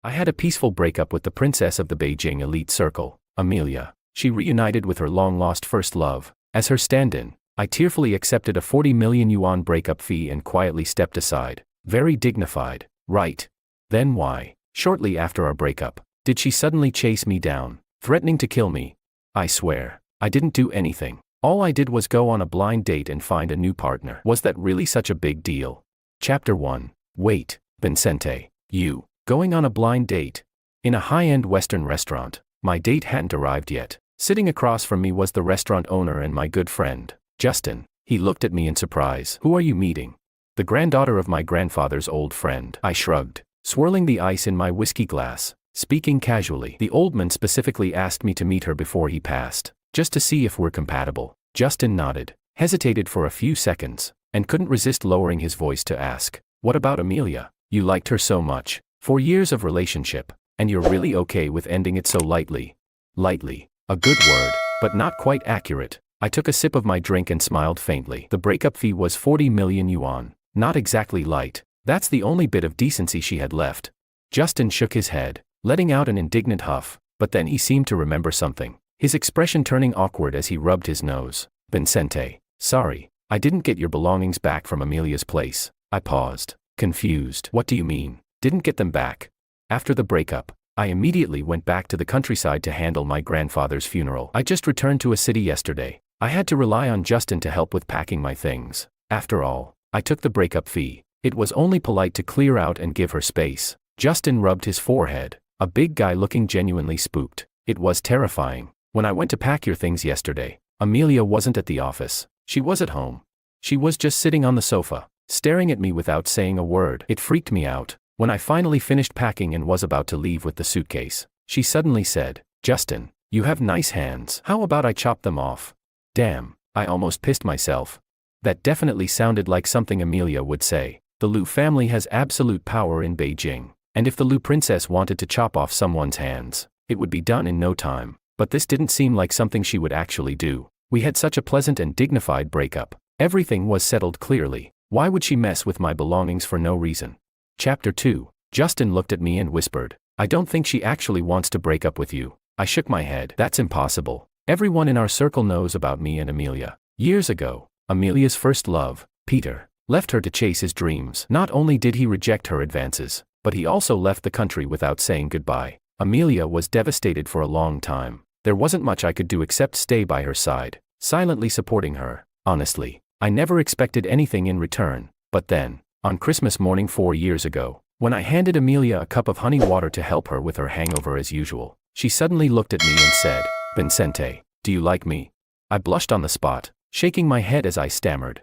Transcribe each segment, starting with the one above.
I had a peaceful breakup with the princess of the Beijing elite circle, Amelia. She reunited with her long-lost first love. As her stand-in, I tearfully accepted a 40 million yuan breakup fee and quietly stepped aside. Very dignified, right? Then why, shortly after our breakup, did she suddenly chase me down, threatening to kill me? I swear, I didn't do anything. All I did was go on a blind date and find a new partner. Was that really such a big deal? Chapter 1. Wait, Vincente, you. Going on a blind date? In a high-end Western restaurant. My date hadn't arrived yet. Sitting across from me was the restaurant owner and my good friend, Justin. He looked at me in surprise. Who are you meeting? The granddaughter of my grandfather's old friend. I shrugged, swirling the ice in my whiskey glass. Speaking casually, the old man specifically asked me to meet her before he passed, just to see if we're compatible. Justin nodded, hesitated for a few seconds, and couldn't resist lowering his voice to ask, what about Amelia? You liked her so much. 4 years of relationship, and you're really okay with ending it so lightly? Lightly, a good word, but not quite accurate. I took a sip of my drink and smiled faintly. The breakup fee was 40 million yuan, not exactly light. That's the only bit of decency she had left. Justin shook his head, letting out an indignant huff, but then he seemed to remember something, his expression turning awkward as he rubbed his nose. Vincente, sorry, I didn't get your belongings back from Amelia's place. I paused, confused. What do you mean? Didn't get them back? After the breakup, I immediately went back to the countryside to handle my grandfather's funeral. I just returned to a city yesterday. I had to rely on Justin to help with packing my things. After all, I took the breakup fee. It was only polite to clear out and give her space. Justin rubbed his forehead, a big guy looking genuinely spooked. It was terrifying. When I went to pack your things yesterday, Amelia wasn't at the office. She was at home. She was just sitting on the sofa, staring at me without saying a word. It freaked me out. When I finally finished packing and was about to leave with the suitcase, she suddenly said, Justin, you have nice hands. How about I chop them off? Damn, I almost pissed myself. That definitely sounded like something Amelia would say. The Liu family has absolute power in Beijing, and if the Liu princess wanted to chop off someone's hands, it would be done in no time. But this didn't seem like something she would actually do. We had such a pleasant and dignified breakup. Everything was settled clearly. Why would she mess with my belongings for no reason? Chapter 2. Justin looked at me and whispered, I don't think she actually wants to break up with you. I shook my head. That's impossible. Everyone in our circle knows about me and Amelia. Years ago, Amelia's first love, Peter, left her to chase his dreams. Not only did he reject her advances, but he also left the country without saying goodbye. Amelia was devastated for a long time. There wasn't much I could do except stay by her side, silently supporting her. Honestly, I never expected anything in return. But then, on Christmas morning 4 years ago, when I handed Amelia a cup of honey water to help her with her hangover as usual, she suddenly looked at me and said, Vincente, do you like me? I blushed on the spot, shaking my head as I stammered,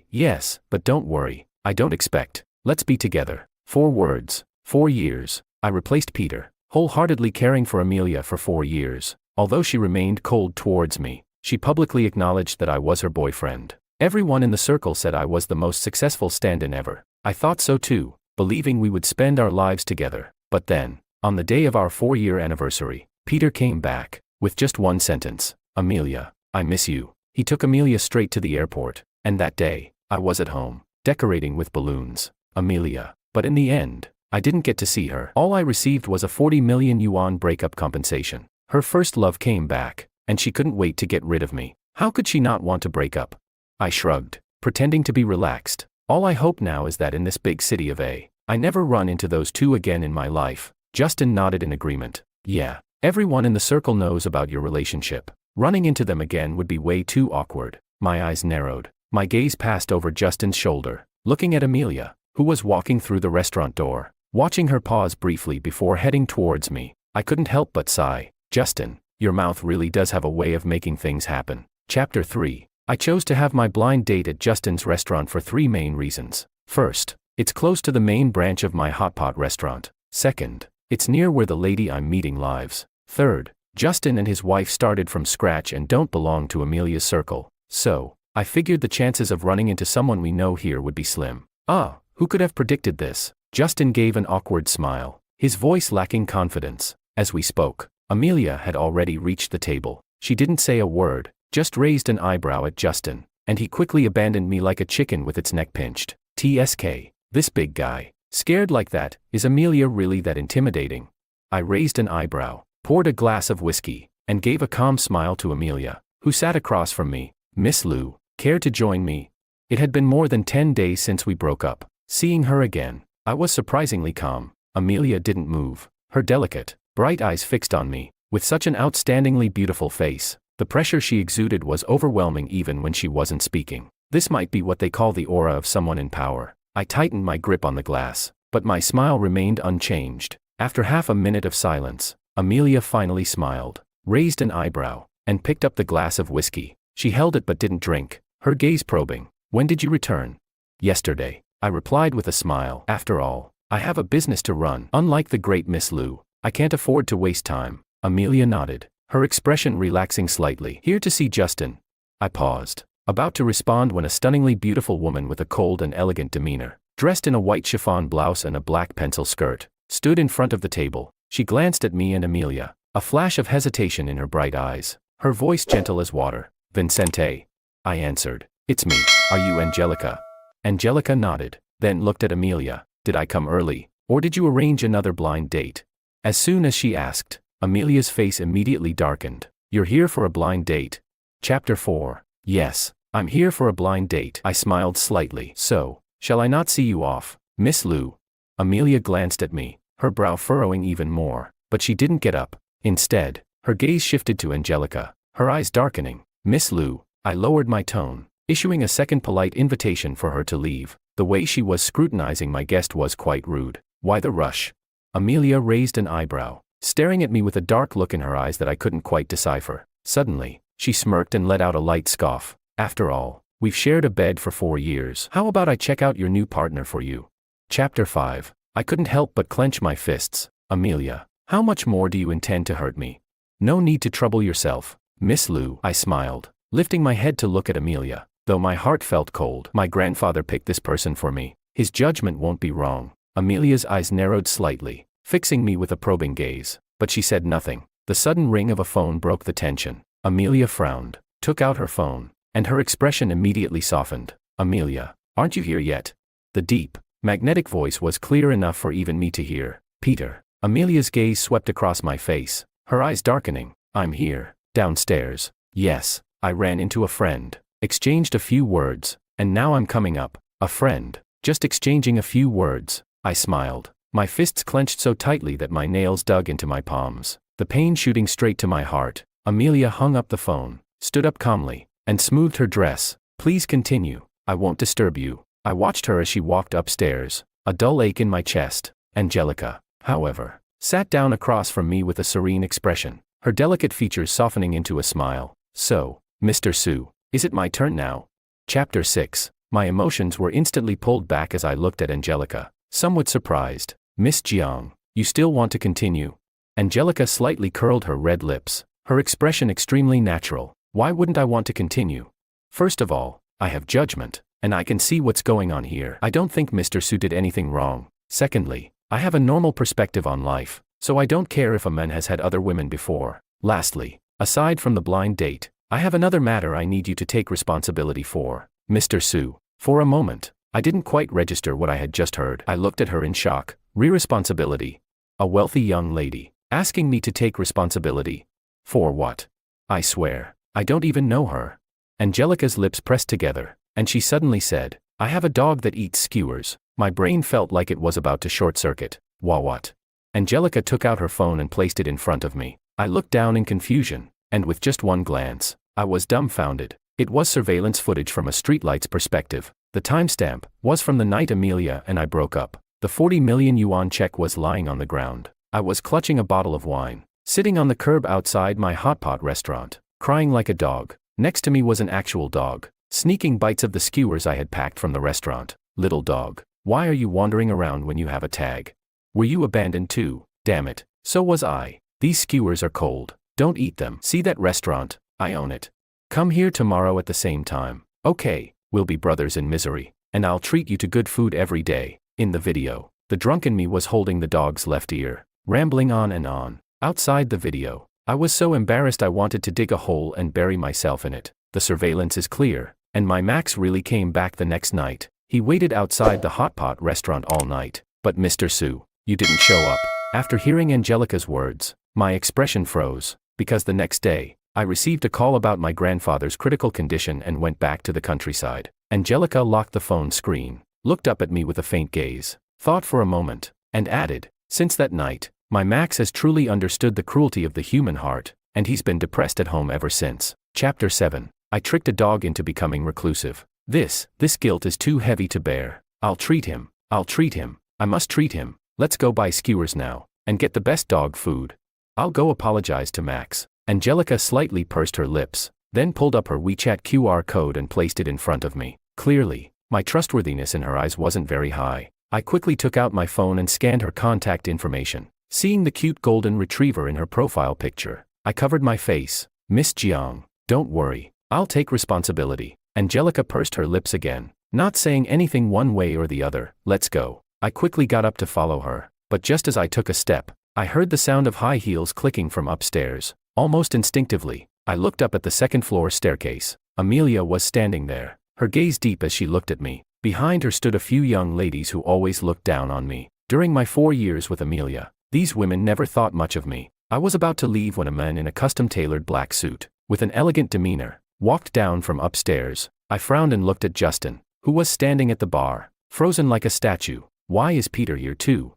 yes, but don't worry, I don't expect. Let's be together. 4 words, 4 years. I replaced Peter, wholeheartedly caring for Amelia for 4 years. Although she remained cold towards me, she publicly acknowledged that I was her boyfriend. Everyone in the circle said I was the most successful stand-in ever. I thought so too, believing we would spend our lives together. But then, on the day of our 4-year anniversary, Peter came back, with just one sentence, Amelia, I miss you. He took Amelia straight to the airport, and that day, I was at home, decorating with balloons. Amelia. But in the end, I didn't get to see her. All I received was a 40 million yuan breakup compensation. Her first love came back, and she couldn't wait to get rid of me. How could she not want to break up? I shrugged, pretending to be relaxed. All I hope now is that in this big city of A, I never run into those two again in my life. Justin nodded in agreement. Yeah, everyone in the circle knows about your relationship. Running into them again would be way too awkward. My eyes narrowed. My gaze passed over Justin's shoulder, looking at Amelia, who was walking through the restaurant door. Watching her pause briefly before heading towards me, I couldn't help but sigh. Justin, your mouth really does have a way of making things happen. Chapter 3. I chose to have my blind date at Justin's restaurant for 3 main reasons. First, it's close to the main branch of my hot pot restaurant. Second, it's near where the lady I'm meeting lives. Third, Justin and his wife started from scratch and don't belong to Amelia's circle. So, I figured the chances of running into someone we know here would be slim. Who could have predicted this? Justin gave an awkward smile, his voice lacking confidence. As we spoke, Amelia had already reached the table. She didn't say a word, just raised an eyebrow at Justin, and he quickly abandoned me like a chicken with its neck pinched. TSK, this big guy, Scared like that? Is Amelia really that intimidating? I raised an eyebrow, poured a glass of whiskey, and gave a calm smile to Amelia, who sat across from me. Miss Lou, care to join me? It had been more than 10 days since we broke up. Seeing her again, I was surprisingly calm. Amelia didn't move, her delicate, bright eyes fixed on me, with such an outstandingly beautiful face. The pressure she exuded was overwhelming even when she wasn't speaking. This might be what they call the aura of someone in power. I tightened my grip on the glass, but my smile remained unchanged. After half a minute of silence, Amelia finally smiled, raised an eyebrow, and picked up the glass of whiskey. She held it but didn't drink, her gaze probing. When did you return? Yesterday, I replied with a smile. After all, I have a business to run. Unlike the great Miss Lou, I can't afford to waste time. Amelia nodded, her expression relaxing slightly. Here to see Justin. I paused, about to respond when a stunningly beautiful woman with a cold and elegant demeanor, dressed in a white chiffon blouse and a black pencil skirt, stood in front of the table. She glanced at me and Amelia, a flash of hesitation in her bright eyes, her voice gentle as water. Vincente. I answered. It's me. Are you Angelica? Angelica nodded, then looked at Amelia. Did I come early, or did you arrange another blind date? As soon as she asked, Amelia's face immediately darkened. You're here for a blind date? Chapter 4. Yes, I'm here for a blind date. I smiled slightly. So, shall I not see you off, Miss Lou? Amelia glanced at me, her brow furrowing even more, but she didn't get up. Instead, her gaze shifted to Angelica, her eyes darkening. Miss Lou, I lowered my tone, issuing a second polite invitation for her to leave. The way she was scrutinizing my guest was quite rude. Why the rush? Amelia raised an eyebrow, staring at me with a dark look in her eyes that I couldn't quite decipher. Suddenly, she smirked and let out a light scoff. After all, we've shared a bed for 4 years. How about I check out your new partner for you? Chapter 5. I couldn't help but clench my fists. Amelia, how much more do you intend to hurt me? No need to trouble yourself, Miss Lou. I smiled, lifting my head to look at Amelia, though my heart felt cold. My grandfather picked this person for me. His judgment won't be wrong. Amelia's eyes narrowed slightly, fixing me with a probing gaze, but she said nothing. The sudden ring of a phone broke the tension. Amelia frowned, took out her phone, and her expression immediately softened. Amelia, aren't you here yet? The deep, magnetic voice was clear enough for even me to hear. Peter. Amelia's gaze swept across my face, her eyes darkening. I'm here, downstairs. Yes, I ran into a friend, exchanged a few words, and now I'm coming up. A friend, just exchanging a few words. I smiled, my fists clenched so tightly that my nails dug into my palms, the pain shooting straight to my heart. Amelia hung up the phone, stood up calmly, and smoothed her dress. Please continue, I won't disturb you. I watched her as she walked upstairs, a dull ache in my chest. Angelica, however, sat down across from me with a serene expression, her delicate features softening into a smile. So, Mr. Sue, is it my turn now? Chapter 6. My emotions were instantly pulled back as I looked at Angelica, somewhat surprised. Miss Jiang, you still want to continue? Angelica slightly curled her red lips, her expression extremely natural. Why wouldn't I want to continue? First of all, I have judgment, and I can see what's going on here. I don't think Mr. Sue did anything wrong. Secondly, I have a normal perspective on life, so I don't care if a man has had other women before. Lastly, aside from the blind date, I have another matter I need you to take responsibility for, Mr. Sue. For a moment, I didn't quite register what I had just heard. I looked at her in shock. Responsibility? A wealthy young lady, asking me to take responsibility? For what? I swear, I don't even know her. Angelica's lips pressed together, and she suddenly said, I have a dog that eats skewers. My brain felt like it was about to short-circuit. What? Angelica took out her phone and placed it in front of me. I looked down in confusion, and with just one glance, I was dumbfounded. It was surveillance footage from a streetlight's perspective. The timestamp was from the night Amelia and I broke up. The 40 million yuan check was lying on the ground. I was clutching a bottle of wine, sitting on the curb outside my hot pot restaurant, crying like a dog. Next to me was an actual dog, sneaking bites of the skewers I had packed from the restaurant. Little dog, why are you wandering around when you have a tag? Were you abandoned too? Damn it, so was I. These skewers are cold. Don't eat them. See that restaurant? I own it. Come here tomorrow at the same time. Okay, we'll be brothers in misery, and I'll treat you to good food every day. In the video, the drunk in me was holding the dog's left ear, rambling on and on. Outside the video, I was so embarrassed I wanted to dig a hole and bury myself in it. The surveillance is clear, and my Max really came back the next night. He waited outside the hot pot restaurant all night, But Mr. Sue, you didn't show up. After hearing Angelica's words, my expression froze, because the next day, I received a call about my grandfather's critical condition and went back to the countryside. Angelica locked the phone screen, looked up at me with a faint gaze, thought for a moment, and added, "Since that night, my Max has truly understood the cruelty of the human heart, and he's been depressed at home ever since." Chapter 7. I tricked a dog into becoming reclusive. This guilt is too heavy to bear. I'll treat him. I must treat him. Let's go buy skewers now, and get the best dog food. I'll go apologize to Max. Angelica slightly pursed her lips, then pulled up her WeChat QR code and placed it in front of me. Clearly, my trustworthiness in her eyes wasn't very high. I quickly took out my phone and scanned her contact information. Seeing the cute golden retriever in her profile picture, I covered my face. "Miss Jiang, don't worry, I'll take responsibility." Angelica pursed her lips again, not saying anything one way or the other. "Let's go." I quickly got up to follow her, but just as I took a step, I heard the sound of high heels clicking from upstairs. Almost instinctively, I looked up at the second-floor staircase. Amelia was standing there, her gaze deep as she looked at me. Behind her stood a few young ladies who always looked down on me. During my 4 years with Amelia, these women never thought much of me. I was about to leave when a man in a custom-tailored black suit, with an elegant demeanor, walked down from upstairs. I frowned and looked at Justin, who was standing at the bar, frozen like a statue. "Why is Peter here too?"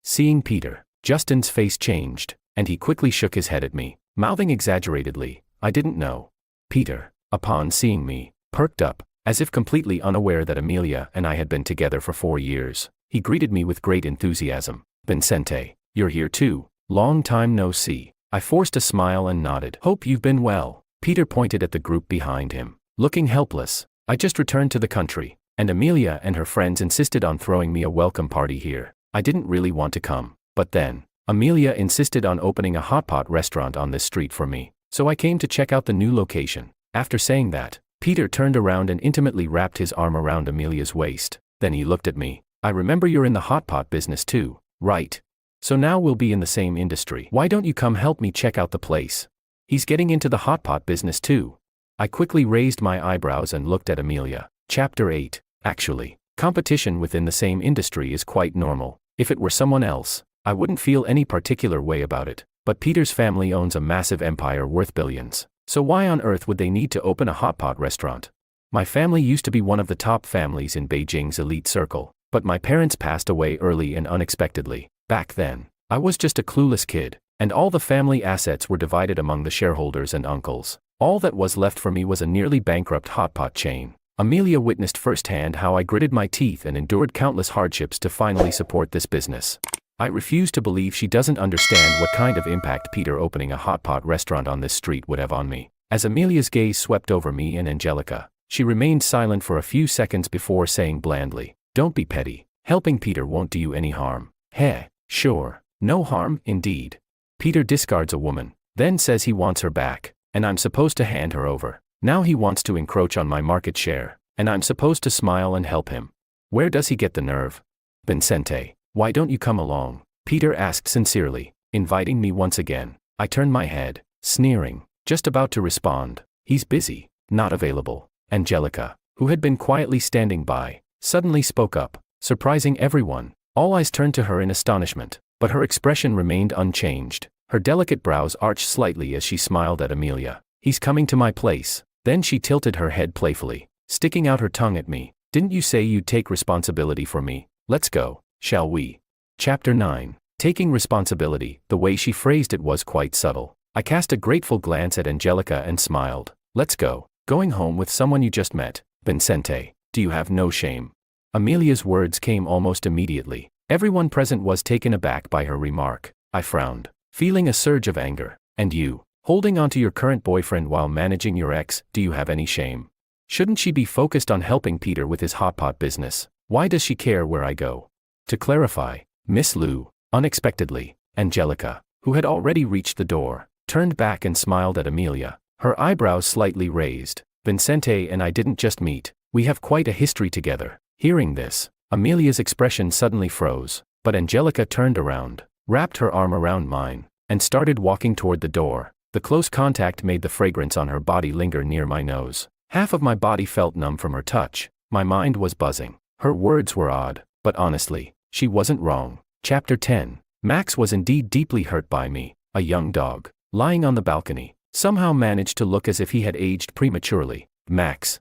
Seeing Peter, Justin's face changed, and he quickly shook his head at me, mouthing exaggeratedly, "I didn't know." Peter, upon seeing me, perked up, as if completely unaware that Amelia and I had been together for 4 years. He greeted me with great enthusiasm. "Vincente, you're here too. Long time no see." I forced a smile and nodded. "Hope you've been well." Peter pointed at the group behind him, looking helpless. "I just returned to the country, and Amelia and her friends insisted on throwing me a welcome party here. I didn't really want to come, but then, Amelia insisted on opening a hot pot restaurant on this street for me, so I came to check out the new location." After saying that, Peter turned around and intimately wrapped his arm around Amelia's waist. Then he looked at me. "I remember you're in the hot pot business too, right? So now we'll be in the same industry. Why don't you come help me check out the place?" "He's getting into the hot pot business too." I quickly raised my eyebrows and looked at Amelia. Chapter 8. Actually, competition within the same industry is quite normal. If it were someone else, I wouldn't feel any particular way about it. But Peter's family owns a massive empire worth billions. So why on earth would they need to open a hot pot restaurant? My family used to be one of the top families in Beijing's elite circle, but my parents passed away early and unexpectedly. Back then, I was just a clueless kid, and all the family assets were divided among the shareholders and uncles. All that was left for me was a nearly bankrupt hot pot chain. Amelia witnessed firsthand how I gritted my teeth and endured countless hardships to finally support this business. I refuse to believe she doesn't understand what kind of impact Peter opening a hot pot restaurant on this street would have on me. As Amelia's gaze swept over me and Angelica, she remained silent for a few seconds before saying blandly, "Don't be petty. Helping Peter won't do you any harm." "Heh, sure. No harm, indeed. Peter discards a woman, then says he wants her back, and I'm supposed to hand her over. Now he wants to encroach on my market share, and I'm supposed to smile and help him. Where does he get the nerve?" "Vincente, why don't you come along?" Peter asked sincerely, inviting me once again. I turned my head, sneering, just about to respond. "He's busy, not available." Angelica, who had been quietly standing by, suddenly spoke up, surprising everyone. All eyes turned to her in astonishment, but her expression remained unchanged. Her delicate brows arched slightly as she smiled at Amelia. "He's coming to my place." Then she tilted her head playfully, sticking out her tongue at me. "Didn't you say you'd take responsibility for me? Let's go, shall we?" Chapter 9. Taking responsibility. The way she phrased it was quite subtle. I cast a grateful glance at Angelica and smiled. "Let's go. Going home with someone you just met? Vincente, do you have no shame?" Amelia's words came almost immediately. Everyone present was taken aback by her remark. I frowned, feeling a surge of anger. "And you, holding onto your current boyfriend while managing your ex, do you have any shame? Shouldn't she be focused on helping Peter with his hot pot business? Why does she care where I go?" To clarify, Miss Liu, unexpectedly, Angelica, who had already reached the door, turned back and smiled at Amelia, her eyebrows slightly raised. "Vincente and I didn't just meet, we have quite a history together." Hearing this, Amelia's expression suddenly froze, but Angelica turned around, wrapped her arm around mine, and started walking toward the door. The close contact made the fragrance on her body linger near my nose. Half of my body felt numb from her touch. My mind was buzzing. Her words were odd, but honestly, She wasn't wrong. Chapter 10. Max was indeed deeply hurt by me. A young dog, lying on the balcony, somehow managed to look as if he had aged prematurely. Max,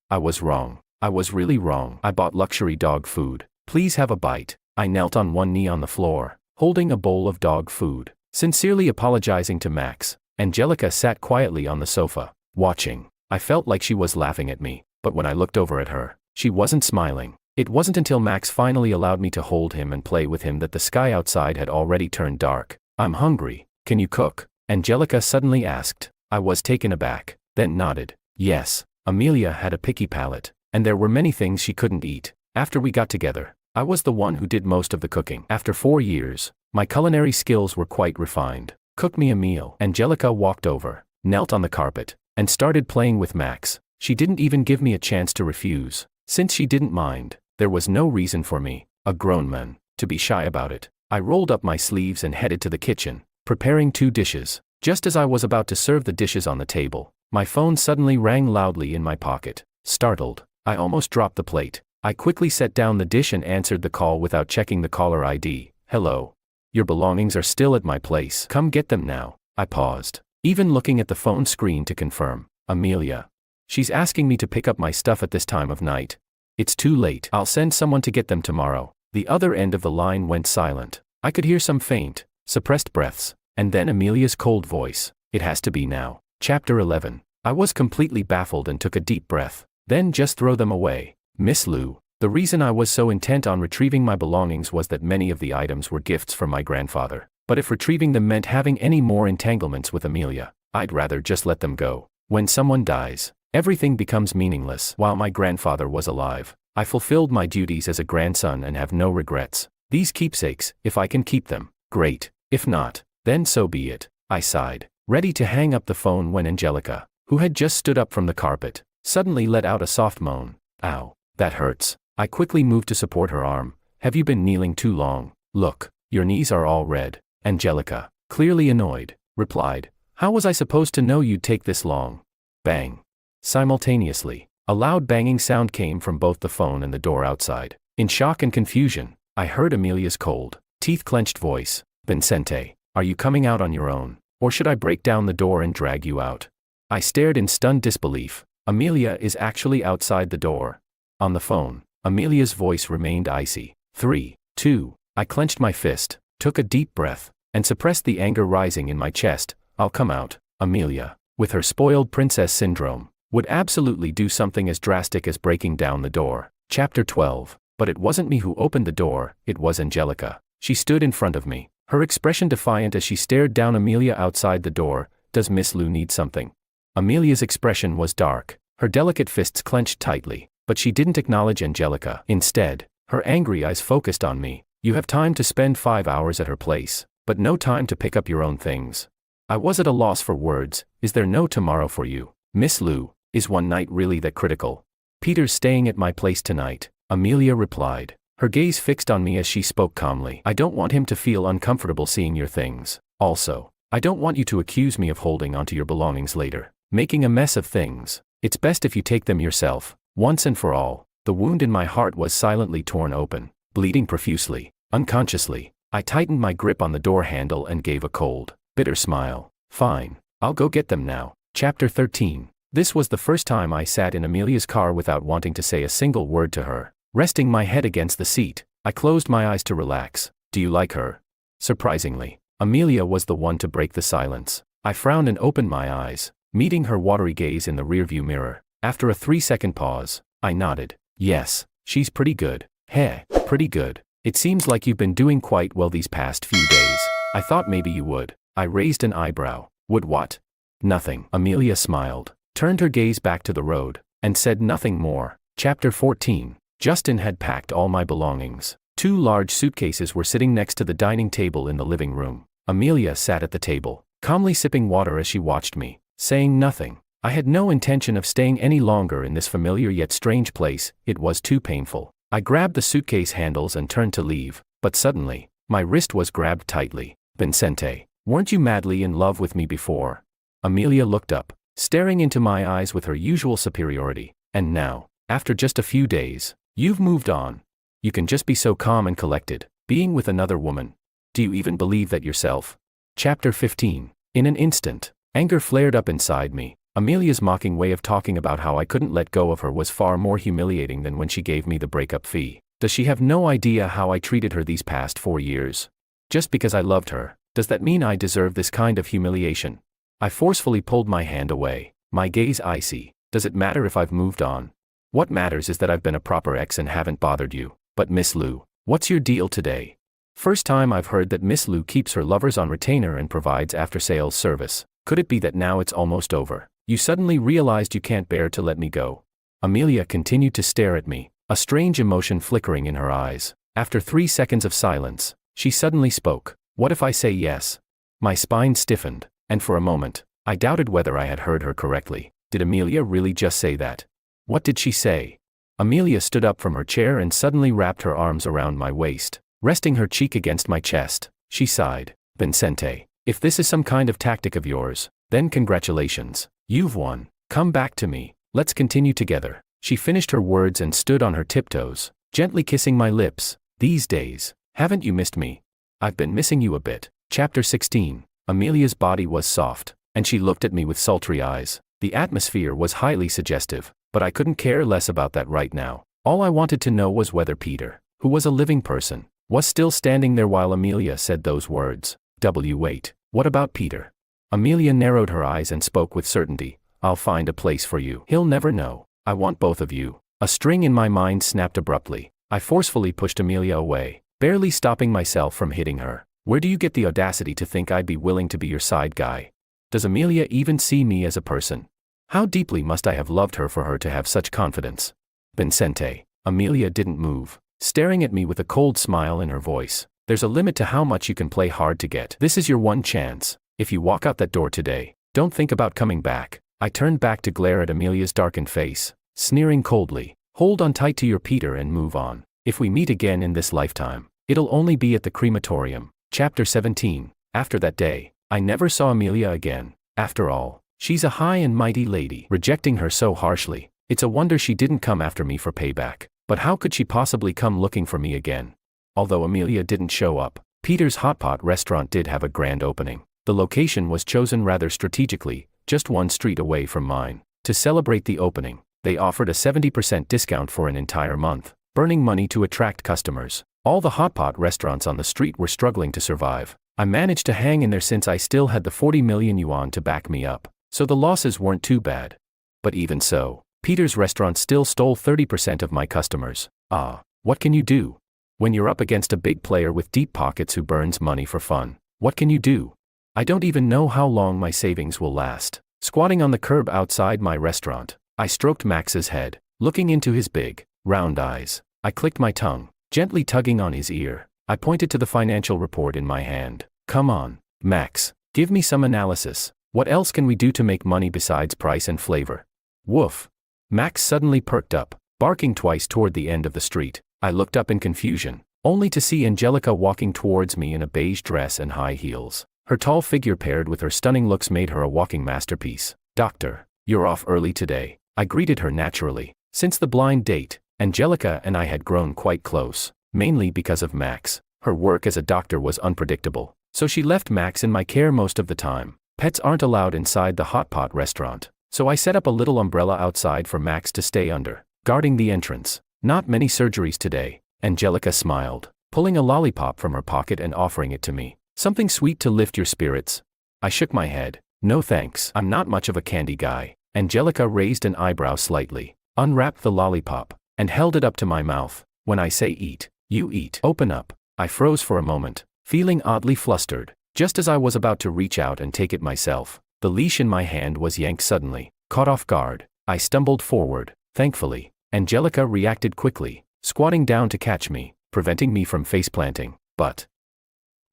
I was wrong. I was really wrong. I bought luxury dog food. Please have a bite. I knelt on one knee on the floor, holding a bowl of dog food, sincerely apologizing to Max. Angelica sat quietly on the sofa, watching. I felt like she was laughing at me, but when I looked over at her, she wasn't smiling. It wasn't until Max finally allowed me to hold him and play with him that the sky outside had already turned dark. I'm hungry. Can you cook? Angelica suddenly asked. I was taken aback, then nodded. Yes. Amelia had a picky palate, and there were many things she couldn't eat. After we got together, I was the one who did most of the cooking. After 4 years, my culinary skills were quite refined. Cook me a meal. Angelica walked over, knelt on the carpet, and started playing with Max. She didn't even give me a chance to refuse. Since she didn't mind, there was no reason for me, a grown man, to be shy about it. I rolled up my sleeves and headed to the kitchen, preparing 2 dishes. Just as I was about to serve the dishes on the table, my phone suddenly rang loudly in my pocket. Startled, I almost dropped the plate. I quickly set down the dish and answered the call without checking the caller ID. Hello. Your belongings are still at my place. Come get them now. I paused, even looking at the phone screen to confirm. Amelia. She's asking me to pick up my stuff at this time of night. It's too late. I'll send someone to get them tomorrow. The other end of the line went silent. I could hear some faint, suppressed breaths, and then Amelia's cold voice. It has to be now. Chapter 11. I was completely baffled and took a deep breath. Then just throw them away. Miss Lou. The reason I was so intent on retrieving my belongings was that many of the items were gifts from my grandfather. But if retrieving them meant having any more entanglements with Amelia, I'd rather just let them go. When someone dies, everything becomes meaningless. While my grandfather was alive, I fulfilled my duties as a grandson and have no regrets. These keepsakes, if I can keep them, great. If not, then so be it. I sighed, ready to hang up the phone when Angelica, who had just stood up from the carpet, suddenly let out a soft moan. Ow, that hurts. I quickly moved to support her arm. Have you been kneeling too long? Look, your knees are all red. Angelica, clearly annoyed, replied. How was I supposed to know you'd take this long? Bang. Simultaneously, a loud banging sound came from both the phone and the door outside. In shock and confusion, I heard Amelia's cold, teeth-clenched voice. Vincente, are you coming out on your own, or should I break down the door and drag you out? I stared in stunned disbelief. Amelia is actually outside the door. On the phone, Amelia's voice remained icy. 3, 2, I clenched my fist, took a deep breath, and suppressed the anger rising in my chest. I'll come out. Amelia, with her spoiled princess syndrome, would absolutely do something as drastic as breaking down the door. Chapter 12. But it wasn't me who opened the door, it was Angelica. She stood in front of me, her expression defiant as she stared down Amelia outside the door. Does Miss Lou need something? Amelia's expression was dark, her delicate fists clenched tightly, but she didn't acknowledge Angelica. Instead, her angry eyes focused on me. You have time to spend 5 hours at her place, but no time to pick up your own things. I was at a loss for words. Is there no tomorrow for you? Miss Lou, is one night really that critical? Peter's staying at my place tonight, Amelia replied, her gaze fixed on me as she spoke calmly. I don't want him to feel uncomfortable seeing your things. Also, I don't want you to accuse me of holding onto your belongings later, making a mess of things. It's best if you take them yourself, once and for all. The wound in my heart was silently torn open, bleeding profusely. Unconsciously, I tightened my grip on the door handle and gave a cold, bitter smile. Fine, I'll go get them now. Chapter 13. This was the first time I sat in Amelia's car without wanting to say a single word to her. Resting my head against the seat, I closed my eyes to relax. Do you like her? Surprisingly, Amelia was the one to break the silence. I frowned and opened my eyes, meeting her watery gaze in the rearview mirror. After a 3-second pause, I nodded. Yes, she's pretty good. Heh, pretty good. It seems like you've been doing quite well these past few days. I thought maybe you would. I raised an eyebrow. Would what? Nothing. Amelia smiled, turned her gaze back to the road, and said nothing more. Chapter 14. Justin had packed all my belongings. 2 large suitcases were sitting next to the dining table in the living room. Amelia sat at the table, calmly sipping water as she watched me, saying nothing. I had no intention of staying any longer in this familiar yet strange place. It was too painful. I grabbed the suitcase handles and turned to leave, but suddenly, my wrist was grabbed tightly. Vincente, weren't you madly in love with me before? Amelia looked up, staring into my eyes with her usual superiority. And now, after just a few days, you've moved on. You can just be so calm and collected, being with another woman. Do you even believe that yourself? Chapter 15. In an instant, anger flared up inside me. Amelia's mocking way of talking about how I couldn't let go of her was far more humiliating than when she gave me the breakup fee. Does she have no idea how I treated her these past 4 years? Just because I loved her, does that mean I deserve this kind of humiliation? I forcefully pulled my hand away, my gaze icy. Does it matter if I've moved on? What matters is that I've been a proper ex and haven't bothered you. But Miss Lu, what's your deal today? First time I've heard that Miss Lu keeps her lovers on retainer and provides after-sales service. Could it be that now it's almost over? You suddenly realized you can't bear to let me go. Amelia continued to stare at me, a strange emotion flickering in her eyes. After 3 seconds of silence, she suddenly spoke. What if I say yes? My spine stiffened, and for a moment, I doubted whether I had heard her correctly. Did Amelia really just say that? What did she say? Amelia stood up from her chair and suddenly wrapped her arms around my waist, resting her cheek against my chest. She sighed. Vincente, if this is some kind of tactic of yours, then congratulations. You've won. Come back to me. Let's continue together. She finished her words and stood on her tiptoes, gently kissing my lips. These days, haven't you missed me? I've been missing you a bit. Chapter 16. Amelia's body was soft, and she looked at me with sultry eyes. The atmosphere was highly suggestive, but I couldn't care less about that right now. All I wanted to know was whether Peter, who was a living person, was still standing there while Amelia said those words. Wait, what about Peter? Amelia narrowed her eyes and spoke with certainty. I'll find a place for you. He'll never know. I want both of you. A string in my mind snapped abruptly. I forcefully pushed Amelia away, barely stopping myself from hitting her. Where do you get the audacity to think I'd be willing to be your side guy? Does Amelia even see me as a person? How deeply must I have loved her for her to have such confidence? Vincente. Amelia didn't move, staring at me with a cold smile in her voice. There's a limit to how much you can play hard to get. This is your one chance. If you walk out that door today, don't think about coming back. I turned back to glare at Amelia's darkened face, sneering coldly. Hold on tight to your Peter and move on. If we meet again in this lifetime, it'll only be at the crematorium. Chapter 17. After that day, I never saw Amelia again. After all, she's a high and mighty lady. Rejecting her so harshly, it's a wonder she didn't come after me for payback. But how could she possibly come looking for me again? Although Amelia didn't show up, Peter's Hot Pot restaurant did have a grand opening. The location was chosen rather strategically, just 1 street away from mine. To celebrate the opening, they offered a 70% discount for an entire month, burning money to attract customers. All the Hot Pot restaurants on the street were struggling to survive. I managed to hang in there since I still had the 40 million yuan to back me up, so the losses weren't too bad. But even so, Peter's restaurant still stole 30% of my customers. What can you do? When you're up against a big player with deep pockets who burns money for fun, what can you do? I don't even know how long my savings will last. Squatting on the curb outside my restaurant, I stroked Max's head, looking into his big, round eyes. I clicked my tongue, gently tugging on his ear. I pointed to the financial report in my hand. Come on, Max, give me some analysis. What else can we do to make money besides price and flavor? Woof. Max suddenly perked up, barking twice toward the end of the street. I looked up in confusion, only to see Angelica walking towards me in a beige dress and high heels. Her tall figure paired with her stunning looks made her a walking masterpiece. Doctor, you're off early today. I greeted her naturally. Since the blind date, Angelica and I had grown quite close, mainly because of Max. Her work as a doctor was unpredictable, so she left Max in my care most of the time. Pets aren't allowed inside the Hot Pot restaurant, so I set up a little umbrella outside for Max to stay under, guarding the entrance. Not many surgeries today. Angelica smiled, pulling a lollipop from her pocket and offering it to me. Something sweet to lift your spirits. I shook my head. No thanks. I'm not much of a candy guy. Angelica raised an eyebrow slightly, unwrapped the lollipop, and held it up to my mouth. When I say eat, you eat. Open up. I froze for a moment, feeling oddly flustered. Just as I was about to reach out and take it myself, the leash in my hand was yanked suddenly. Caught off guard, I stumbled forward. Thankfully, Angelica reacted quickly, squatting down to catch me, preventing me from face-planting. But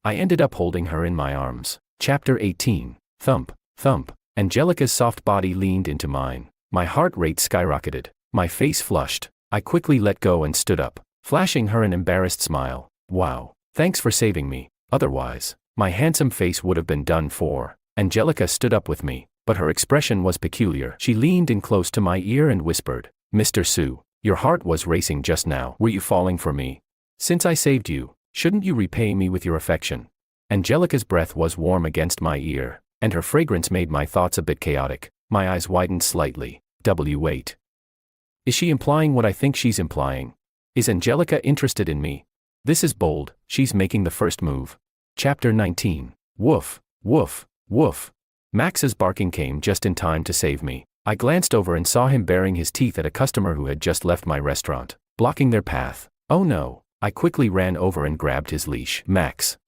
I ended up holding her in my arms. Chapter 18. Thump, thump. Angelica's soft body leaned into mine. My heart rate skyrocketed. My face flushed. I quickly let go and stood up, flashing her an embarrassed smile. Wow, thanks for saving me. Otherwise, my handsome face would have been done for. Angelica stood up with me, but her expression was peculiar. She leaned in close to my ear and whispered, Mr. Su, your heart was racing just now. Were you falling for me? Since I saved you, shouldn't you repay me with your affection? Angelica's breath was warm against my ear, and her fragrance made my thoughts a bit chaotic. My eyes widened slightly. Wait. Is she implying what I think she's implying? Is Angelica interested in me? This is bold. She's making the first move. Chapter 19. Woof, woof, woof. Max's barking came just in time to save me. I glanced over and saw him baring his teeth at a customer who had just left my restaurant, blocking their path. Oh no. I quickly ran over and grabbed his leash. Max,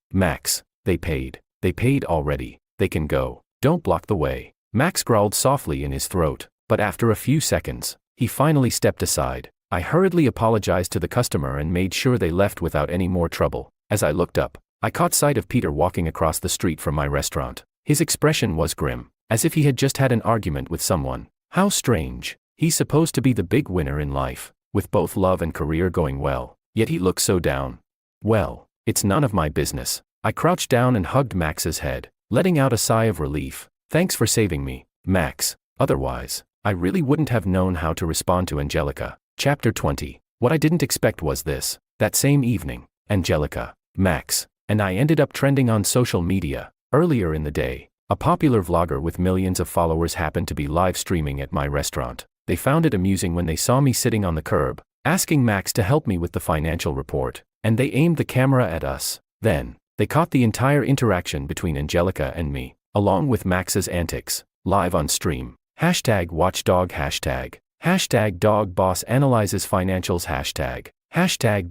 they paid. They paid already. They can go. Don't block the way. Max growled softly in his throat, but after a few seconds, he finally stepped aside. I hurriedly apologized to the customer and made sure they left without any more trouble. As I looked up, I caught sight of Peter walking across the street from my restaurant. His expression was grim, as if he had just had an argument with someone. How strange. He's supposed to be the big winner in life, with both love and career going well, yet he looks so down. Well, it's none of my business. I crouched down and hugged Max's head, letting out a sigh of relief. Thanks for saving me, Max. Otherwise, I really wouldn't have known how to respond to Angelica. Chapter 20. What I didn't expect was this. That same evening, Angelica, Max, and I ended up trending on social media. Earlier in the day, a popular vlogger with millions of followers happened to be live streaming at my restaurant. They found it amusing when they saw me sitting on the curb, asking Max to help me with the financial report, and they aimed the camera at us. Then, they caught the entire interaction between Angelica and me, along with Max's antics, live on stream. #watchdog #. Dog boss analyzes financials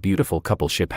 #. Beautiful coupleship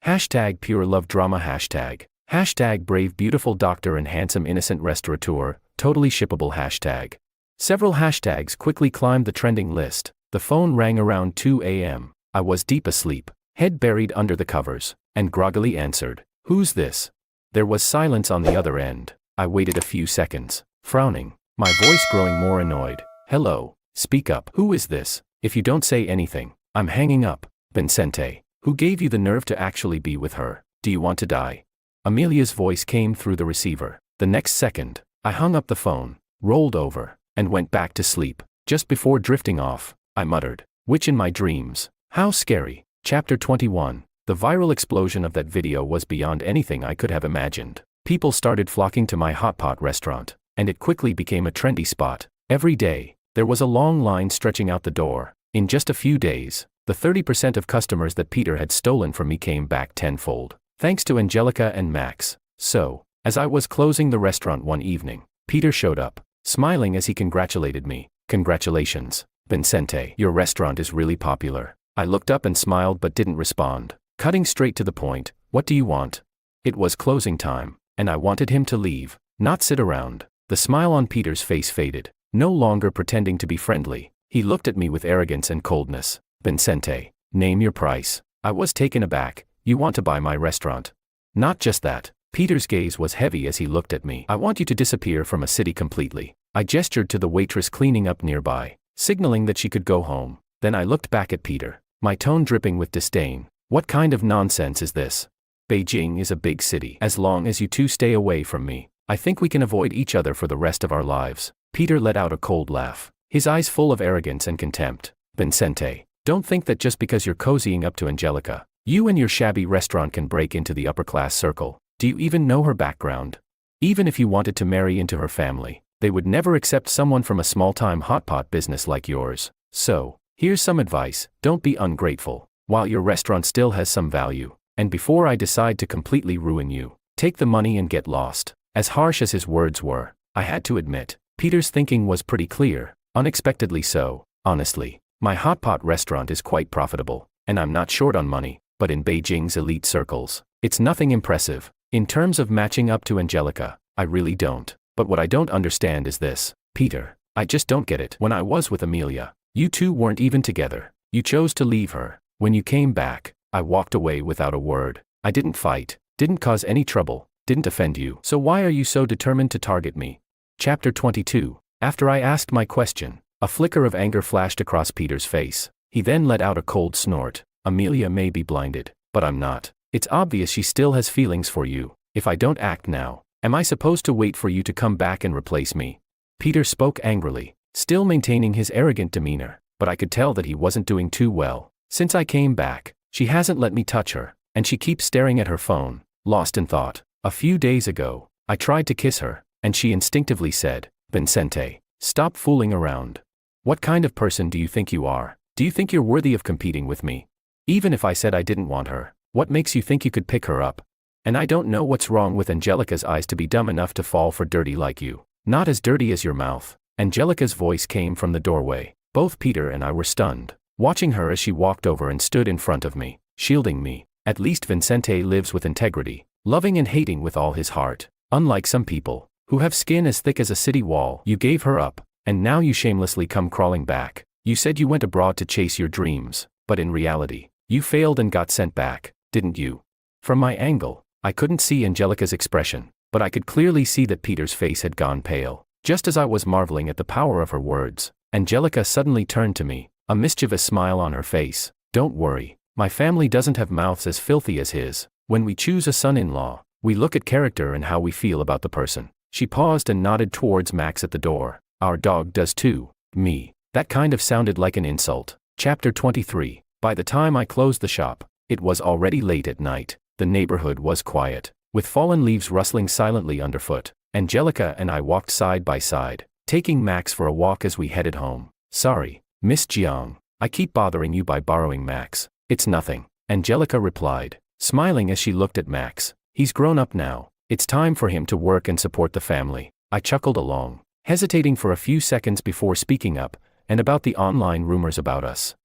#. Pure love drama #. Brave beautiful doctor and handsome innocent restaurateur, totally shippable #. Several hashtags quickly climbed the trending list. The phone rang around 2 a.m. I was deep asleep, head buried under the covers, and groggily answered. Who's this? There was silence on the other end. I waited a few seconds, frowning, my voice growing more annoyed. Hello, speak up. Who is this? If you don't say anything, I'm hanging up. Vincente, who gave you the nerve to actually be with her? Do you want to die? Amelia's voice came through the receiver. The next second, I hung up the phone, rolled over, and went back to sleep. Just before drifting off, I muttered, "Witch in my dreams. How scary." Chapter 21. The viral explosion of that video was beyond anything I could have imagined. People started flocking to my hot pot restaurant, and it quickly became a trendy spot. Every day, there was a long line stretching out the door. In just a few days, the 30% of customers that Peter had stolen from me came back tenfold, thanks to Angelica and Max. So, as I was closing the restaurant one evening, Peter showed up, smiling as he congratulated me. "Congratulations, Vincente. Your restaurant is really popular." I looked up and smiled but didn't respond. Cutting straight to the point, "What do you want?" It was closing time, and I wanted him to leave, not sit around. The smile on Peter's face faded, no longer pretending to be friendly. He looked at me with arrogance and coldness. "Vincente, name your price." I was taken aback. "You want to buy my restaurant?" "Not just that." Peter's gaze was heavy as he looked at me. "I want you to disappear from a city completely." I gestured to the waitress cleaning up nearby, signaling that she could go home. Then I looked back at Peter, my tone dripping with disdain. "What kind of nonsense is this? Beijing is a big city. As long as you two stay away from me, I think we can avoid each other for the rest of our lives." Peter let out a cold laugh, his eyes full of arrogance and contempt. "Vincente, don't think that just because you're cozying up to Angelica, you and your shabby restaurant can break into the upper-class circle. Do you even know her background? Even if you wanted to marry into her family, they would never accept someone from a small-time hot pot business like yours. So, here's some advice: don't be ungrateful. While your restaurant still has some value, and before I decide to completely ruin you, take the money and get lost." As harsh as his words were, I had to admit, Peter's thinking was pretty clear, unexpectedly so. Honestly, my hot pot restaurant is quite profitable, and I'm not short on money, but in Beijing's elite circles, it's nothing impressive. In terms of matching up to Angelica, I really don't. But what I don't understand is this, Peter, I just don't get it. When I was with Amelia, you two weren't even together. You chose to leave her. When you came back, I walked away without a word. I didn't fight, didn't cause any trouble, didn't offend you. So why are you so determined to target me? Chapter 22. After I asked my question, a flicker of anger flashed across Peter's face. He then let out a cold snort. "Amelia may be blinded, but I'm not. It's obvious she still has feelings for you. If I don't act now, am I supposed to wait for you to come back and replace me?" Peter spoke angrily, still maintaining his arrogant demeanor, but I could tell that he wasn't doing too well. "Since I came back, She hasn't let me touch her, and she keeps staring at her phone, lost in thought. A few days ago, I tried to kiss her, and she instinctively said, "Vincente, stop fooling around. What kind of person do you think you are? Do you think you're worthy of competing with me? Even if I said I didn't want her, what makes you think you could pick her up? And I don't know what's wrong with Angelica's eyes to be dumb enough to fall for dirty like you. Not as dirty as your mouth." Angelica's voice came from the doorway. Both Peter and I were stunned, watching her as she walked over and stood in front of me, shielding me. At least Vincente lives with integrity, loving and hating with all his heart. Unlike some people, who have skin as thick as a city wall. You gave her up, and now you shamelessly come crawling back. You said you went abroad to chase your dreams, but in reality, you failed and got sent back, didn't you? From my angle, I couldn't see Angelica's expression, but I could clearly see that Peter's face had gone pale. Just as I was marveling at the power of her words, Angelica suddenly turned to me, a mischievous smile on her face. "Don't worry, my family doesn't have mouths as filthy as his. When we choose a son-in-law, we look at character and how we feel about the person." She paused and nodded towards Max at the door. "Our dog does too." Me. That kind of sounded like an insult. Chapter 23. By the time I closed the shop, it was already late at night. The neighborhood was quiet, with fallen leaves rustling silently underfoot. Angelica and I walked side by side, taking Max for a walk as we headed home. "Sorry, Miss Jiang, I keep bothering you by borrowing Max." "It's nothing," Angelica replied, smiling as she looked at Max. "He's grown up now. It's time for him to work and support the family." I chuckled along, hesitating for a few seconds before speaking up, and about the online rumors about us.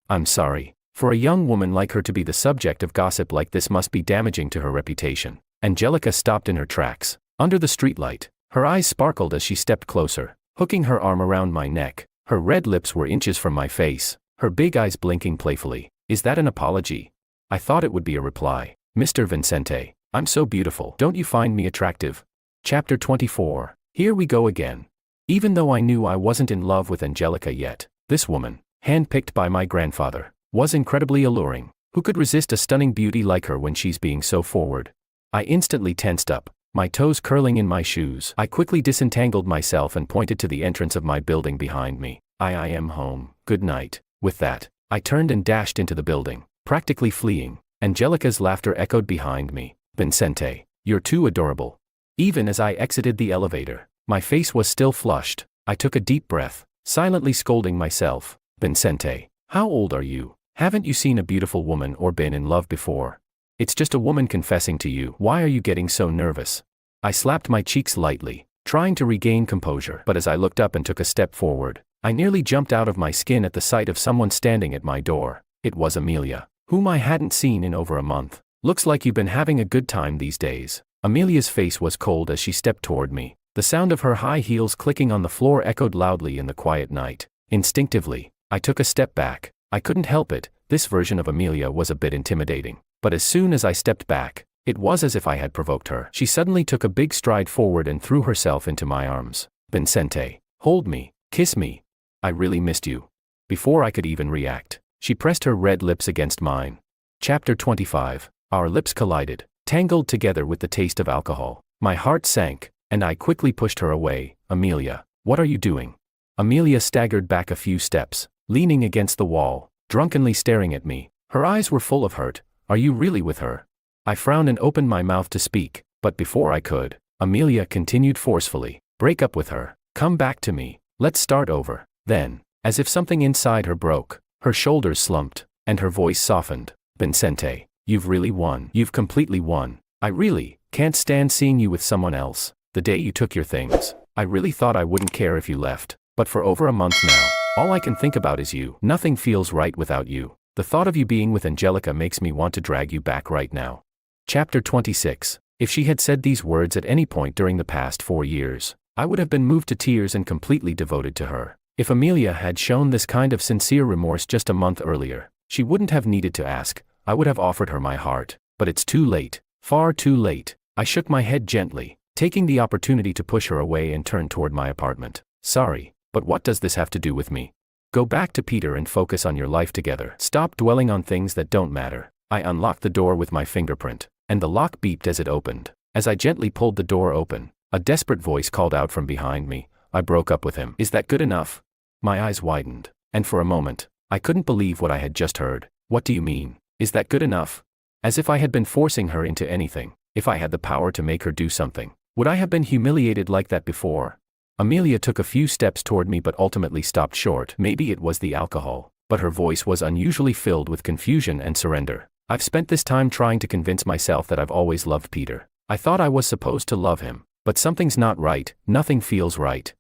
"I'm sorry. For a young woman like her to be the subject of gossip like this must be damaging to her reputation." Angelica stopped in her tracks. Under the streetlight, her eyes sparkled as she stepped closer, hooking her arm around my neck. Her red lips were inches from my face, her big eyes blinking playfully. "Is that an apology?" I thought it would be a reply. "Mr. Vincente, I'm so beautiful. Don't you find me attractive?" Chapter 24. Here we go again. Even though I knew I wasn't in love with Angelica yet, this woman, handpicked by my grandfather, was incredibly alluring. Who could resist a stunning beauty like her when she's being so forward? I instantly tensed up, my toes curling in my shoes. I quickly disentangled myself and pointed to the entrance of my building behind me. I am home. Good night." With that, I turned and dashed into the building, practically fleeing. Angelica's laughter echoed behind me. "Vincente, you're too adorable." Even as I exited the elevator, my face was still flushed. I took a deep breath, silently scolding myself. "Vincente, how old are you? Haven't you seen a beautiful woman or been in love before? It's just a woman confessing to you. Why are you getting so nervous?" I slapped my cheeks lightly, trying to regain composure. But as I looked up and took a step forward, I nearly jumped out of my skin at the sight of someone standing at my door. It was Amelia, whom I hadn't seen in over a month. "Looks like you've been having a good time these days." Amelia's face was cold as she stepped toward me. The sound of her high heels clicking on the floor echoed loudly in the quiet night. Instinctively, I took a step back. I couldn't help it, this version of Amelia was a bit intimidating. But as soon as I stepped back, it was as if I had provoked her. She suddenly took a big stride forward and threw herself into my arms. "Vincente, hold me, kiss me. I really missed you." Before I could even react, she pressed her red lips against mine. Chapter 25. Our lips collided, tangled together with the taste of alcohol. My heart sank, and I quickly pushed her away. "Amelia, what are you doing?" Amelia staggered back a few steps, leaning against the wall, drunkenly staring at me. Her eyes were full of hurt. "Are you really with her?" I frowned and opened my mouth to speak, but before I could, Amelia continued forcefully. "Break up with her. Come back to me. Let's start over." Then, as if something inside her broke, her shoulders slumped, and her voice softened. "Vincente, you've really won. You've completely won. I really can't stand seeing you with someone else. The day you took your things, I really thought I wouldn't care if you left, but for over a month now, all I can think about is you. Nothing feels right without you. The thought of you being with Angelica makes me want to drag you back right now." Chapter 26. If she had said these words at any point during the past 4 years, I would have been moved to tears and completely devoted to her. If Amelia had shown this kind of sincere remorse just a month earlier, she wouldn't have needed to ask. I would have offered her my heart. But it's too late. Far too late. I shook my head gently, taking the opportunity to push her away and turn toward my apartment. "Sorry, but what does this have to do with me? Go back to Peter and focus on your life together. Stop dwelling on things that don't matter." I unlocked the door with my fingerprint, and the lock beeped as it opened. As I gently pulled the door open, a desperate voice called out from behind me. "I broke up with him. Is that good enough?" My eyes widened, and for a moment, I couldn't believe what I had just heard. "What do you mean?" Is that good enough? As if I had been forcing her into anything. If I had the power to make her do something, would I have been humiliated like that before? Amelia took a few steps toward me but ultimately stopped short. Maybe it was the alcohol, but her voice was unusually filled with confusion and surrender. I've spent this time trying to convince myself that I've always loved Peter. I thought I was supposed to love him, but something's not right, nothing feels right.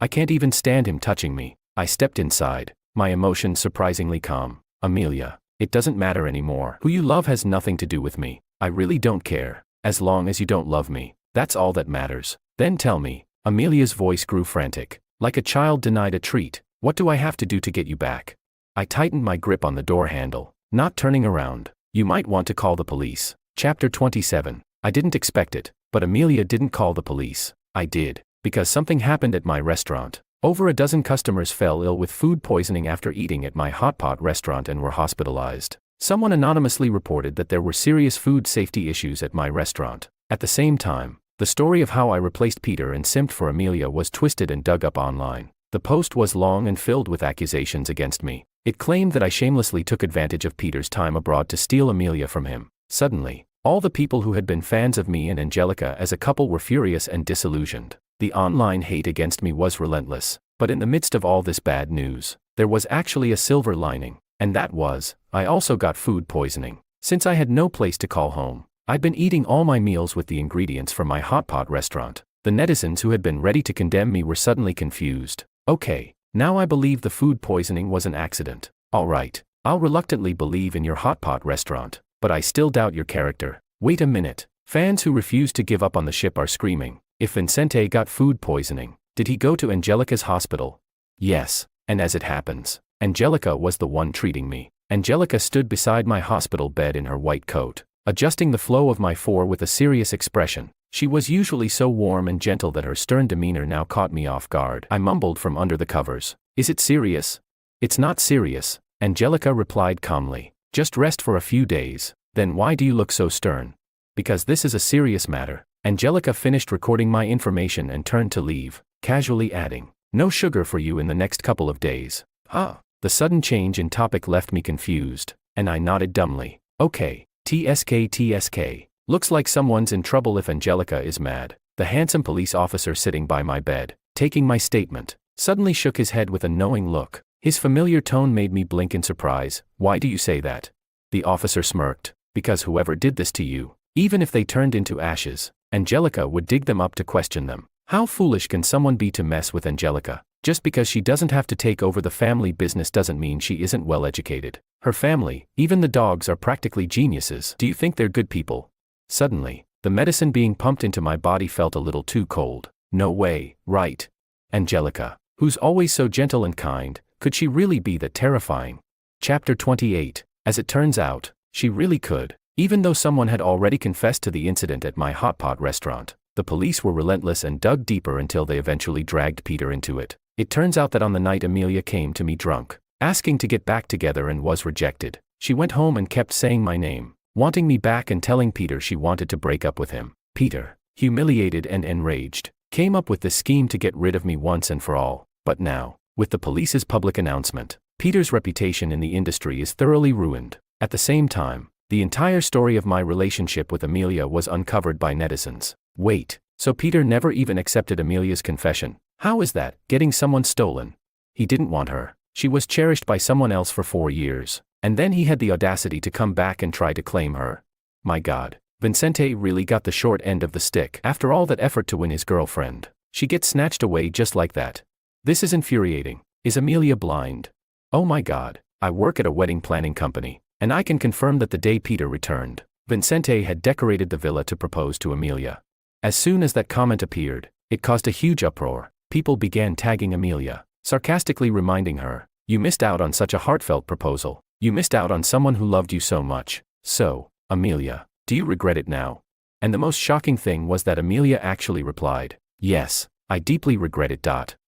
I can't even stand him touching me. I stepped inside, my emotions surprisingly calm. Amelia, it doesn't matter anymore. Who you love has nothing to do with me. I really don't care. As long as you don't love me, that's all that matters. Then tell me. Amelia's voice grew frantic, like a child denied a treat. What do I have to do to get you back? I tightened my grip on the door handle, not turning around. You might want to call the police. Chapter 27. I didn't expect it, but Amelia didn't call the police. I did, because something happened at my restaurant. Over a dozen customers fell ill with food poisoning after eating at my hot pot restaurant and were hospitalized. Someone anonymously reported that there were serious food safety issues at my restaurant. At the same time, the story of how I replaced Peter and simped for Amelia was twisted and dug up online. The post was long and filled with accusations against me. It claimed that I shamelessly took advantage of Peter's time abroad to steal Amelia from him. Suddenly, all the people who had been fans of me and Angelica as a couple were furious and disillusioned. The online hate against me was relentless. But in the midst of all this bad news, there was actually a silver lining, and that was, I also got food poisoning. Since I had no place to call home, I'd been eating all my meals with the ingredients from my hot pot restaurant. The netizens who had been ready to condemn me were suddenly confused. Okay, now I believe the food poisoning was an accident. Alright, I'll reluctantly believe in your hot pot restaurant, but I still doubt your character. Wait a minute. Fans who refuse to give up on the ship are screaming. If Vincente got food poisoning, did he go to Angelica's hospital? Yes, and as it happens, Angelica was the one treating me. Angelica stood beside my hospital bed in her white coat, adjusting the flow of my four with a serious expression. She was usually so warm and gentle that her stern demeanor now caught me off guard. I mumbled from under the covers. Is it serious? It's not serious, Angelica replied calmly. Just rest for a few days. Then why do you look so stern? Because this is a serious matter. Angelica finished recording my information and turned to leave, casually adding, no sugar for you in the next couple of days. The sudden change in topic left me confused, and I nodded dumbly. Okay, TSK. Looks like someone's in trouble if Angelica is mad. The handsome police officer sitting by my bed, taking my statement, suddenly shook his head with a knowing look. His familiar tone made me blink in surprise. Why do you say that? The officer smirked. Because whoever did this to you, even if they turned into ashes, Angelica would dig them up to question them. How foolish can someone be to mess with Angelica? Just because she doesn't have to take over the family business doesn't mean she isn't well educated. Her family, even the dogs, are practically geniuses. Do you think they're good people? Suddenly, the medicine being pumped into my body felt a little too cold. No way, right? Angelica, who's always so gentle and kind, could she really be that terrifying? Chapter 28. As it turns out, she really could. Even though someone had already confessed to the incident at my hot pot restaurant, the police were relentless and dug deeper until they eventually dragged Peter into it. It turns out that on the night Amelia came to me drunk, asking to get back together and was rejected, she went home and kept saying my name, wanting me back and telling Peter she wanted to break up with him. Peter, humiliated and enraged, came up with this scheme to get rid of me once and for all. But now, with the police's public announcement, Peter's reputation in the industry is thoroughly ruined. At the same time, the entire story of my relationship with Amelia was uncovered by netizens. Wait, so Peter never even accepted Amelia's confession? How is that? Getting someone stolen? He didn't want her. She was cherished by someone else for 4 years, and then he had the audacity to come back and try to claim her. My God, Vincente really got the short end of the stick. After all that effort to win his girlfriend, she gets snatched away just like that. This is infuriating. Is Amelia blind? Oh my God, I work at a wedding planning company, and I can confirm that the day Peter returned, Vincente had decorated the villa to propose to Amelia. As soon as that comment appeared, it caused a huge uproar. People began tagging Amelia, sarcastically reminding her, you missed out on such a heartfelt proposal. You missed out on someone who loved you so much. So, Amelia, do you regret it now? And the most shocking thing was that Amelia actually replied, yes, I deeply regret it.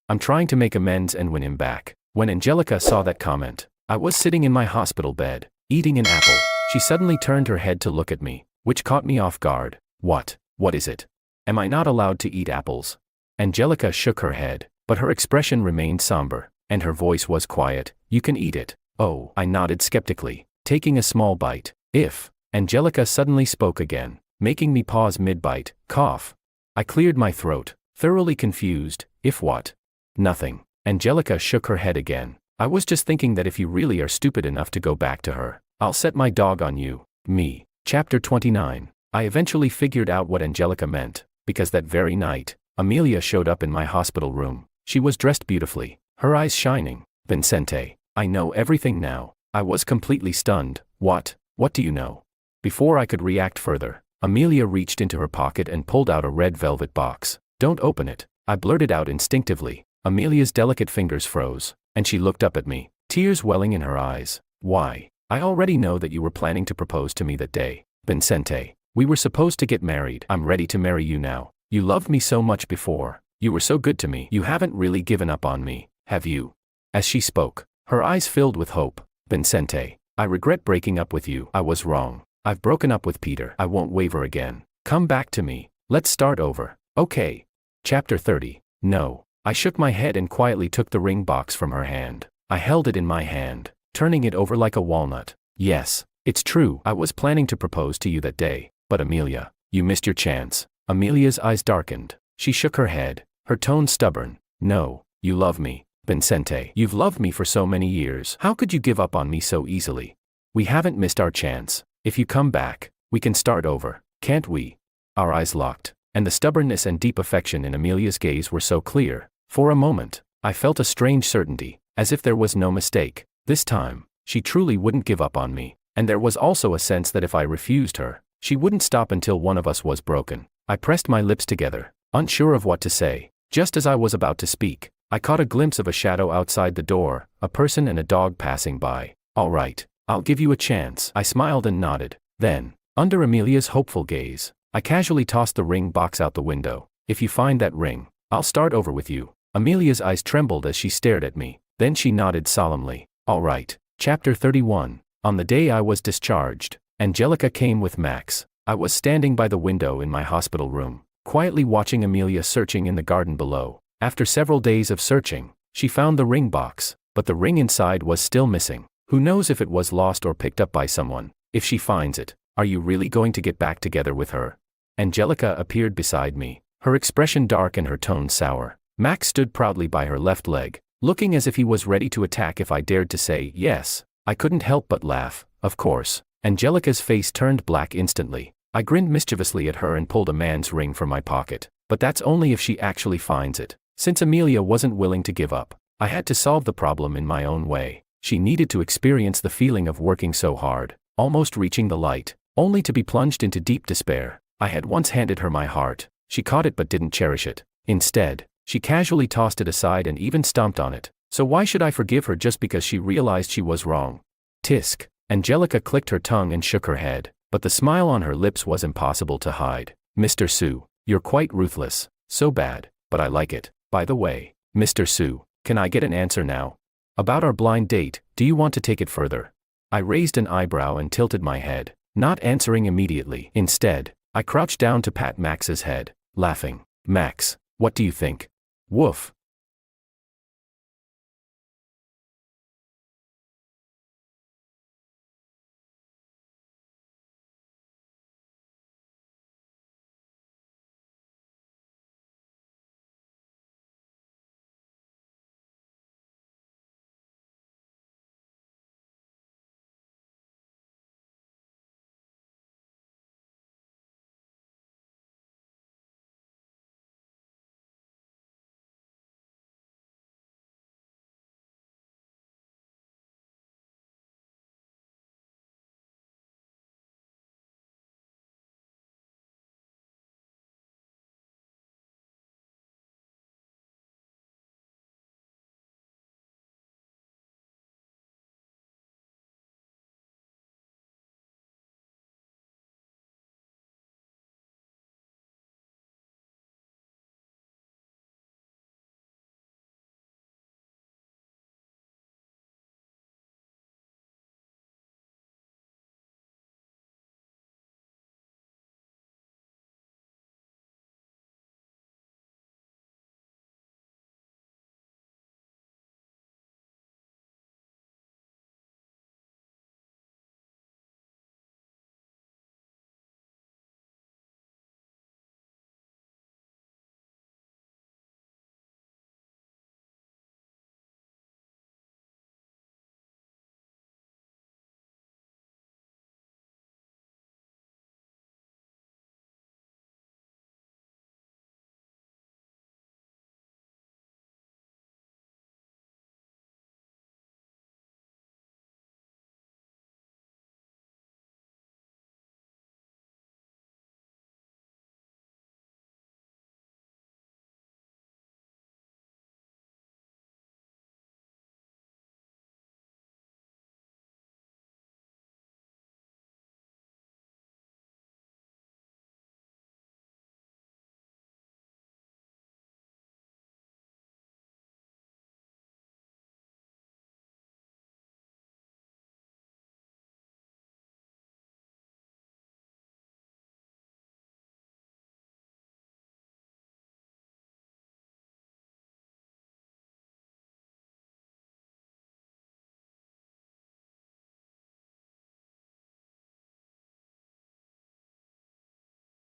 I'm trying to make amends and win him back. When Angelica saw that comment, I was sitting in my hospital bed, eating an apple. She suddenly turned her head to look at me, which caught me off guard. What is it? Am I not allowed to eat apples? Angelica shook her head, but her expression remained somber, and her voice was quiet. You can eat it. Oh, I nodded skeptically. taking a small bite. If. Angelica suddenly spoke again, making me pause mid-bite, cough. I cleared my throat, thoroughly confused. If what? Nothing. Angelica shook her head again. I was just thinking that if you really are stupid enough to go back to her, I'll set my dog on you. Me. Chapter 29. I eventually figured out what Angelica meant, because that very night, Amelia showed up in my hospital room. She was dressed beautifully, her eyes shining. Vincente, I know everything now. I was completely stunned. What do you know? Before I could react further, Amelia reached into her pocket and pulled out a red velvet box. Don't open it, I blurted out instinctively. Amelia's delicate fingers froze, and she looked up at me, tears welling in her eyes. Why? I already know that you were planning to propose to me that day. Vincente, we were supposed to get married. I'm ready to marry you now. You loved me so much before. You were so good to me. You haven't really given up on me, have you? As she spoke, her eyes filled with hope. Vincente, I regret breaking up with you. I was wrong. I've broken up with Peter. I won't waver again. Come back to me. Let's start over. Okay. Chapter 30. No. I shook my head and quietly took the ring box from her hand. I held it in my hand, turning it over like a walnut. Yes, it's true. I was planning to propose to you that day, but Amelia, you missed your chance. Amelia's eyes darkened. She shook her head, her tone stubborn. No, you love me. Vincente, you've loved me for so many years. How could you give up on me so easily? We haven't missed our chance. If you come back, we can start over, can't we? Our eyes locked, and the stubbornness and deep affection in Amelia's gaze were so clear. For a moment, I felt a strange certainty, as if there was no mistake. This time, she truly wouldn't give up on me, and there was also a sense that if I refused her, she wouldn't stop until one of us was broken. I pressed my lips together, unsure of what to say. Just as I was about to speak, I caught a glimpse of a shadow outside the door, a person and a dog passing by. All right, I'll give you a chance. I smiled and nodded. Then, under Amelia's hopeful gaze, I casually tossed the ring box out the window. If you find that ring, I'll start over with you. Amelia's eyes trembled as she stared at me. Then she nodded solemnly. All right. Chapter 31. On the day I was discharged, Angelica came with Max. I was standing by the window in my hospital room, quietly watching Amelia searching in the garden below. After several days of searching, she found the ring box, but the ring inside was still missing. Who knows if it was lost or picked up by someone? If she finds it, are you really going to get back together with her? Angelica appeared beside me, her expression dark and her tone sour. Max stood proudly by her left leg, looking as if he was ready to attack if I dared to say yes. I couldn't help but laugh, of course. Angelica's face turned black instantly. I grinned mischievously at her and pulled a man's ring from my pocket. But that's only if she actually finds it. Since Amelia wasn't willing to give up, I had to solve the problem in my own way. She needed to experience the feeling of working so hard, almost reaching the light, only to be plunged into deep despair. I had once handed her my heart. She caught it but didn't cherish it. Instead, she casually tossed it aside and even stomped on it. So why should I forgive her just because she realized she was wrong? Tisk. Angelica clicked her tongue and shook her head, but the smile on her lips was impossible to hide. Mr. Sue, you're quite ruthless. So bad, but I like it. By the way, Mr. Sue, can I get an answer now? About our blind date, do you want to take it further? I raised an eyebrow and tilted my head, not answering immediately. Instead, I crouched down to pat Max's head, laughing. Max, what do you think? Woof.